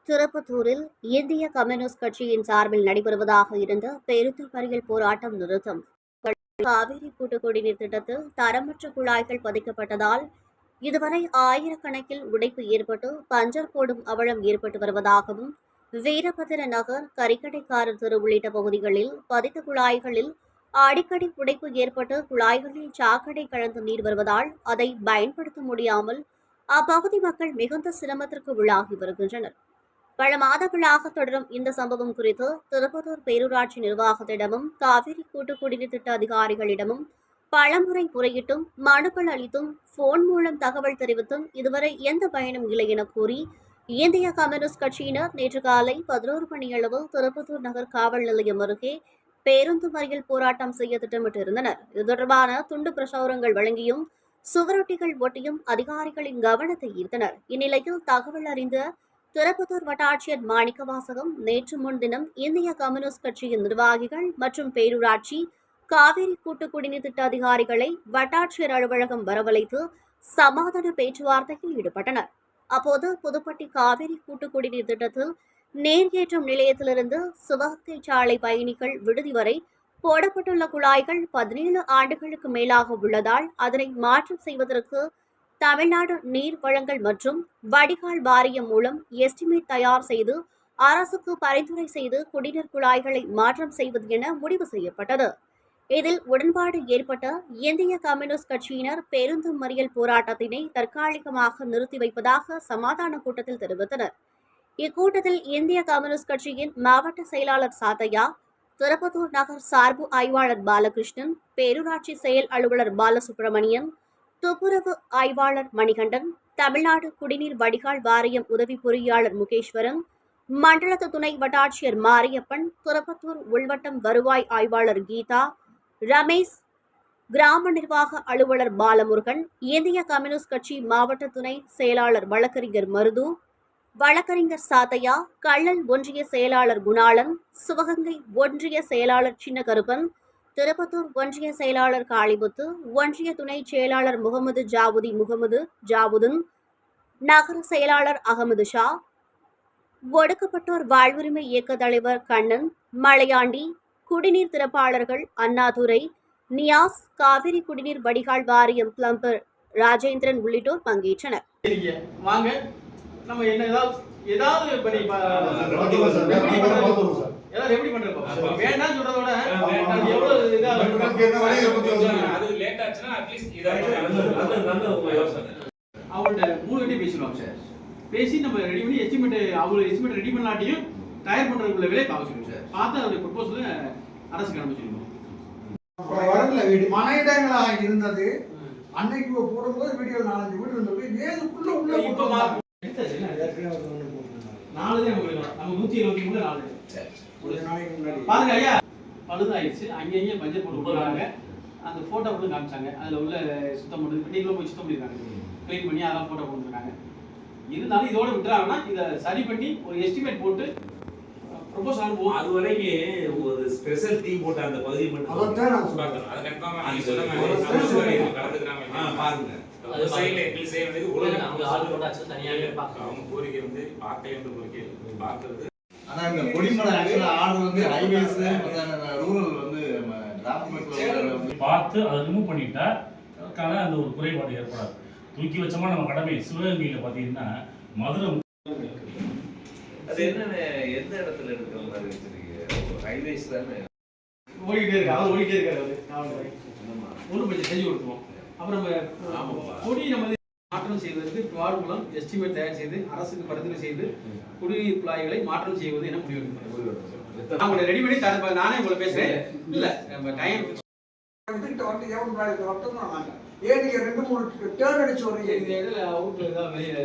திருப்பத்தூரில் இந்திய கம்யூனிஸ்ட் கட்சியின் சார்பில் நடைபெறுவதாக இருந்த பேருந்து மறியல் போராட்டம் நிறுத்தம். காவிரி கூட்டு குடிநீர் திட்டத்தில் தரமற்ற குழாய்கள் பதிக்கப்பட்டதால் இதுவரை ஆயிரக்கணக்கில் உடைப்பு ஏற்பட்டு பஞ்சர் போடும் அவலம் ஏற்பட்டு வருவதாகவும், வீரபத்திர நகர், கரிக்கடைக்காரர் தெரு உள்ளிட்ட பகுதிகளில் பதித்த குழாய்களில் அடிக்கடி உடைப்பு ஏற்பட்டு குழாய்களில் சாக்கடை கலந்து நீர் வருவதால் அதை பயன்படுத்த முடியாமல் அப்பகுதி மக்கள் மிகுந்த சிரமத்திற்கு உள்ளாகி வருகின்றனர். பல மாதங்களாக தொடரும் இந்த சம்பவம் குறித்து திருப்பத்தூர் பேரூராட்சி நிர்வாகத்திடமும் காவிரி கூட்டு குடிநீர் திட்ட அதிகாரிகளிடமும் பலமுறை முறையிட்டும் மனுக்கள் அளித்தும் போன் மூலம் தகவல் தெரிவித்தும் இதுவரை எந்த பயனும் இல்லை என கூறி இந்திய கம்யூனிஸ்ட் கட்சியினர் நேற்று காலை 11 மணியளவில் திருப்பத்தூர் நகர் காவல் நிலையம் அருகே பேருந்து மறியல் போராட்டம் செய்ய திட்டமிட்டிருந்தனர். இது தொடர்பான துண்டு பிரசுரங்கள் வழங்கியும் சுவரொட்டிகள் ஒட்டியும் அதிகாரிகளின் கவனத்தை ஈர்த்தனர். இந்நிலையில் தகவல் அறிந்த திருப்பத்தூர் வட்டாட்சியர் மாணிக்கவாசகம் நேற்று முன்தினம் இந்திய கம்யூனிஸ்ட் கட்சியின் நிர்வாகிகள் மற்றும் பேரூராட்சி காவிரி கூட்டு குடிநீர் திட்ட அதிகாரிகளை வட்டாட்சியர் அலுவலகம் வரவழைத்து சமாதான பேச்சுவார்த்தையில் ஈடுபட்டனர். அப்போது புதுப்பட்டி காவிரி கூட்டு குடிநீர் திட்டத்தில் நீர்ஏற்றும் நிலையத்திலிருந்து சிவகங்கை சாலை பயணிகள் விடுதி வரை போடப்பட்டுள்ள குழாய்கள் 17 ஆண்டுகளுக்கு மேலாக உள்ளதால் அதனை மாற்றம் செய்வதற்கு தமிழ்நாடு நீர் வழங்கல் மற்றும் வடிகால் வாரியம் மூலம் எஸ்டிமேட் தயார் செய்து அரசுக்கு பரிந்துரை செய்து குடிநீர் குழாய்களை மாற்றம் செய்வது என முடிவு செய்யப்பட்டது. இதில் உடன்பாடு ஏற்பட்ட இந்திய கம்யூனிஸ்ட் கட்சியினர் பேருந்து மறியல் போராட்டத்தினை தற்காலிகமாக நிறுத்தி வைப்பதாக சமாதான கூட்டத்தில் தெரிவித்தனர். இக்கூட்டத்தில் இந்திய கம்யூனிஸ்ட் கட்சியின் மாவட்ட செயலாளர் சாத்தையா, திருப்பத்தூர் நகர் சார்பு ஆய்வாளர் பாலகிருஷ்ணன், பேரூராட்சி செயல் அலுவலர் பாலசுப்பிரமணியன், துப்புரவு ஆய்வாளர் மணிகண்டன், தமிழ்நாடு குடிநீர் வடிகால் வாரியம் உதவி பொறியாளர் முகேஸ்வரன், மண்டல துணை வட்டாட்சியர் மாரியப்பன், திருப்பத்தூர் உள்வட்டம் வருவாய் ஆய்வாளர் கீதா, ரமேஷ், கிராம நிர்வாக அலுவலர் பாலமுருகன், இந்திய கம்யூனிஸ்ட் கட்சி மாவட்ட துணை செயலாளர் வழக்கறிஞர் மருது, வழக்கறிஞர் சாத்தையா, கள்ளல் ஒன்றிய செயலாளர் குணாளன், சிவகங்கை ஒன்றிய செயலாளர் சின்னகருப்பன், திருப்பத்தூர் ஒன்றிய செயலாளர் காளிமுத்து, ஒன்றிய துணை செயலாளர் முகமது ஜாவுதீன், நகர செயலாளர் அகமது ஷா, ஒடுக்கப்பட்டோர் வாழ்வுரிமை இயக்க தலைவர் கண்ணன், மலையாண்டி, குடிநீர் திறப்பாளர்கள் அண்ணாதுரை, நியாஸ், காவிரி குடிநீர் வடிகால் வாரியம் பிளம்பர் ராஜேந்திரன் உள்ளிட்டோர் பங்கேற்றனர். எப்படி பண்றோம் வேண்டாம் சொல்றதோட எவ்வளவு அது லேட் ஆச்சுனா அட்லீஸ்ட் இத அவங்கள்ட்ட 3 வாட்டி பேசிடுவாங்க சார். பேசி நம்ம ரெடி பண்ணி எஸ்டிமேட் அவங்க எஸ்டிமேட் ரெடி பண்ணாட்டியும் தயார் பண்றதுக்குள்ள வேலையை பார்க்க சொல்லுங்க சார். பார்த்து அவருடைய ப்ரொபோசல் அரசுக்கு அனுப்ப சொல்லுங்க. வரல வீடு மனையிடங்களா இருந்தது அன்னைக்கு போடும்போது வீடியோ 4-5 வீடு இருந்தது ஏதுக்குள்ள உள்ள இப்ப எடுத்தாச்சு என்ன ஏற்கனவே ஒரு 4 தான் நம்ம 123 4 பாருங்க ஐயா பழுது ஆயிடுச்சு. அங்கேயும் பஞ்சர் போட்டு போடுறாங்க. அந்த போட்டோ கூட காமிச்சாங்க. அதுல உள்ள சுத்தம் பண்ணி நீங்களும் போய் சுத்தம் பண்ணிருக்காங்க, கிளீன் பண்ணி அதெல்லாம் போட்டோ போட்டுருக்காங்க. இருந்தாலும் இதோட விட்டுறாங்கன்னா இதை சரி பண்ணி ஒரு எஸ்டிமேட் போட்டு ப்ரொபோசல் அனுப்புவோம். அது வரைக்கும் ஒரு ஸ்பெஷல் டீம் போட்டு அந்த பகுதி மட்டும் அதான் நான் சொல்றேன். அது கன்ஃபார்மா நீங்க சொல்லுங்க கலந்துக்கறாங்க பாருங்க. அது சைடுல எங்க செய்ய வேண்டியது உலக அவங்க ஆள் போட்டாச்சு தனியாவே பார்க்கணும். அவங்க கோரிக்கை வந்து பார்க்கவே வந்து கோரிக்கை பார்க்கிறது. ஆனா இந்த கொடிமலை ஆக்சுவலா ஆர்டர் வந்து ஹைவேஸ் ரூரல் வந்து கிராமப்புறத்துல பார்த்து அதை ரிமூவ் பண்ணிட்டா அந்த ஒரு குறைபாடு ஏற்படாது. தூக்கி வச்சோமா நம்ம கடமை. சிவகங்கையில பாத்தீங்கன்னா மதுரை அது என்ன எந்த இடத்துல எடுக்கிற மாதிரி வச்சிருக்கீங்க? ஹைவேஸ் தானே ஓடிட்டே இருக்கு. அவர் ஓடிட்டே இருக்காரு. ஒன்றும் கொஞ்சம் செஞ்சு கொடுத்துருவோம். அப்புறம் நம்ம கொடி நம்ம மாற்றம் செய்வதற்கு வார்டு மூலம் எஸ்டிமேட் தயார் செய்து அரசுக்கு பரிந்துரை செய்து குடிநீர் குழாய்களை மாற்றம் செய்வது என முடிவு நான் ரெடி பண்ணி நானே உங்களை பேசுறேன். இல்ல டைம் ஏன் நீங்க 2-3 டேர்ன் அடிச்சு வரீங்க? வெளியில